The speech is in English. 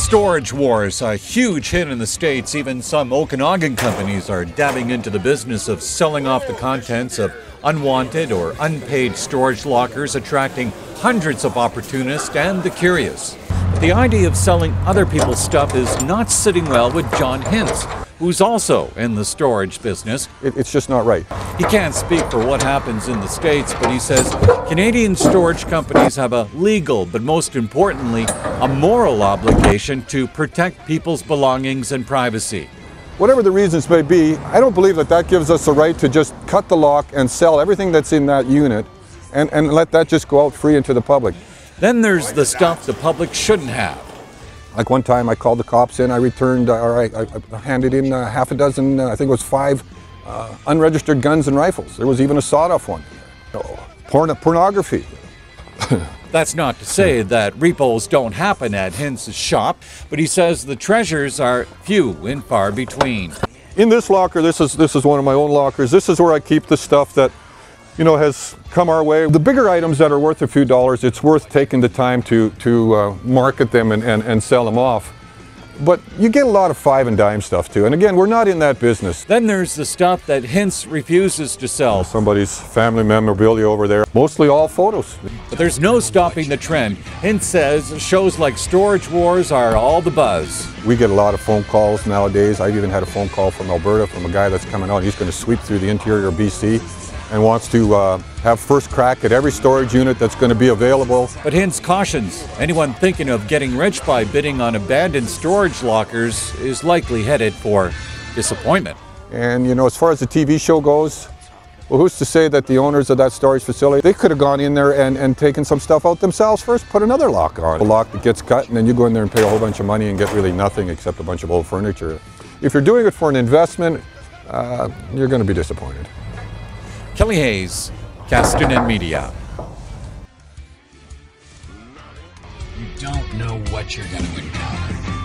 Storage wars, a huge hit in the States. Even some Okanagan companies are dabbing into the business of selling off the contents of unwanted or unpaid storage lockers, attracting hundreds of opportunists and the curious. But the idea of selling other people's stuff is not sitting well with John Hintz, who's also in the storage business. It's just not right. He can't speak for what happens in the States, but he says Canadian storage companies have a legal, but most importantly, a moral obligation to protect people's belongings and privacy. Whatever the reasons may be, I don't believe that that gives us the right to just cut the lock and sell everything that's in that unit and let that just go out free into the public. Then there's the stuff the public shouldn't have. Like one time I called the cops in, I returned, or I handed in half a dozen, I think it was 5 unregistered guns and rifles. There was even a sawed-off one. Pornography. That's not to say that repos don't happen at Hintz's shop, but he says the treasures are few and far between. In this locker, this is one of my own lockers. This is where I keep the stuff that, you know, has come our way. The bigger items that are worth a few dollars, it's worth taking the time to market them and sell them off. But you get a lot of 5 and dime stuff too. And again, we're not in that business. Then there's the stuff that Hintz refuses to sell. Somebody's family memorabilia over there. Mostly all photos. But there's no stopping the trend. Hintz says shows like Storage Wars are all the buzz. We get a lot of phone calls nowadays. I've even had a phone call from Alberta from a guy that's coming out. He's going to sweep through the interior of BC and wants to have first crack at every storage unit that's going to be available. But Hintz cautions anyone thinking of getting rich by bidding on abandoned storage lockers is likely headed for disappointment. And you know, as far as the TV show goes, well, who's to say that the owners of that storage facility, they could have gone in there and taken some stuff out themselves first, put another lock on. A lock that gets cut, and then you go in there and pay a whole bunch of money and get really nothing except a bunch of old furniture. If you're doing it for an investment, you're going to be disappointed. Kelly Hayes, Castanet Media. You don't know what you're going to encounter.